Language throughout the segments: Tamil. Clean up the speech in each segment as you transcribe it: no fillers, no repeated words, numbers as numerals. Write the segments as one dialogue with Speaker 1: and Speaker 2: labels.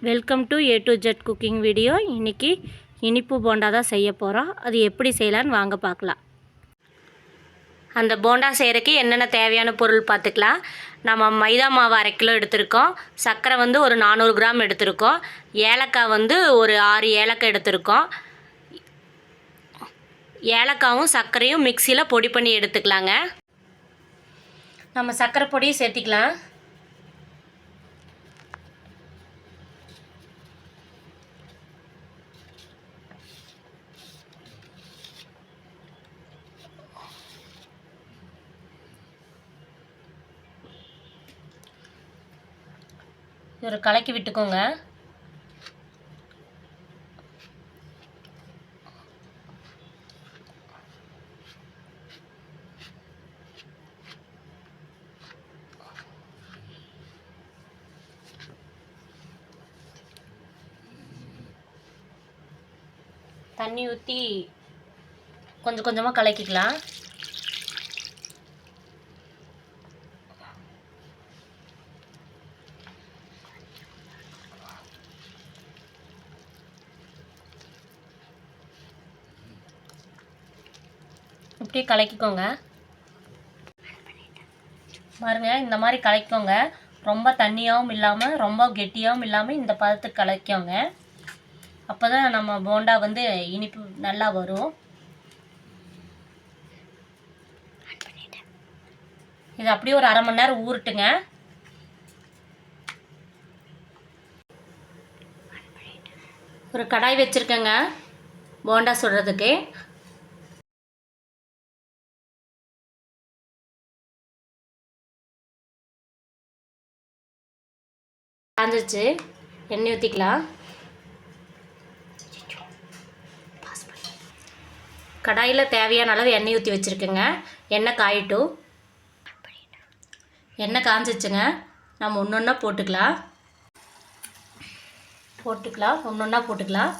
Speaker 1: Welcome to A to Z cooking video. இன்றைக்கி இனிப்பு போண்டா தான் செய்ய போகிறோம். அது எப்படி செய்யலான்னு வாங்க பார்க்கலாம். அந்த போண்டா செய்கிறதுக்கு என்னென்ன தேவையான பொருள் பார்த்துக்கலாம். நம்ம மைதா மாவு 1/2 கிலோ எடுத்திருக்கோம். சர்க்கரை ஒரு 400 கிராம் எடுத்திருக்கோம். ஏலக்காய் ஒரு 6 ஏலக்காய் எடுத்திருக்கோம். ஏலக்காயும் சர்க்கரையும் மிக்சியில் பொடி பண்ணி எடுத்துக்கலாங்க. நம்ம சர்க்கரை பொடியை சேர்த்திக்கலாம். ஒரு கலக்கி விட்டுக்கோங்க. தண்ணி ஊற்றி கொஞ்சம் கொஞ்சமாக கலக்கிக்கலாம். இப்படியே கலக்கிக்கோங்க. பாருங்க, இந்த மாதிரி கலக்கிக்கோங்க. ரொம்ப தண்ணியாகவும் இல்லாமல் ரொம்ப கெட்டியாகவும் இல்லாமல் இந்த பதத்துக்கு கலக்கிக்கோங்க. அப்போ தான் நம்ம போண்டா இனிப்பு நல்லா வரும். இது அப்படியே ஒரு 1/2 மணி நேரம் ஊறட்டுங்க. ஒரு கடாய் வச்சுருக்கேங்க போண்டா சுடுறதுக்கு. காஞ்சிச்சு, எண்ணெய் ஊற்றிக்கலாம். கடாயில் தேவையான அளவு எண்ணெய் ஊற்றி வச்சுருக்கேங்க. எண்ணெய் காயட்டும். எண்ணெய் காஞ்சிச்சுங்க. நம்ம ஒன்று ஒன்றா போட்டுக்கலாம். ஒன்று ஒன்றா போட்டுக்கலாம்.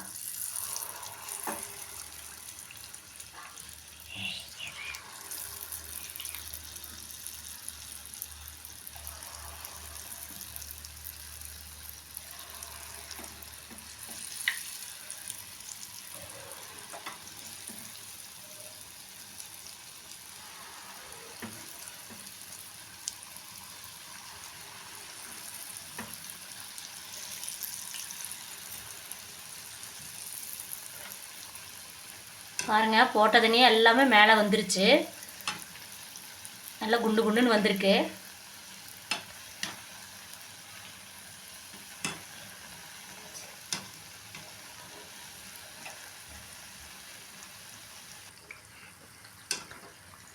Speaker 1: பாருங்க, போட்டதுனே எல்லாமே மேலே வந்துருச்சு. நல்லா குண்டு குண்டுன்னு வந்திருக்கு.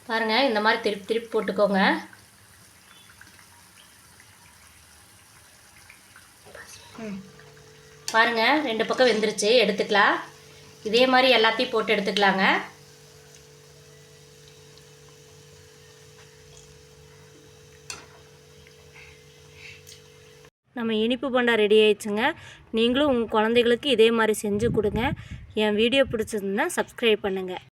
Speaker 1: பாருங்க, இந்த மாதிரி திருப்பி திருப்பி போட்டுக்கோங்க. பாருங்க, 2 பக்கம் வெந்துருச்சு. எடுத்துக்கலாம். இதே மாதிரி எல்லாத்தையும் போட்டு எடுத்துக்கலாங்க. நம்ம இனிப்பு போண்டா ரெடி ஆயிடுச்சுங்க. நீங்களும் உங்கள் குழந்தைகளுக்கு இதே மாதிரி செஞ்சு கொடுங்க. என் வீடியோ பிடிச்சிருந்தா சப்ஸ்கிரைப் பண்ணுங்கள்.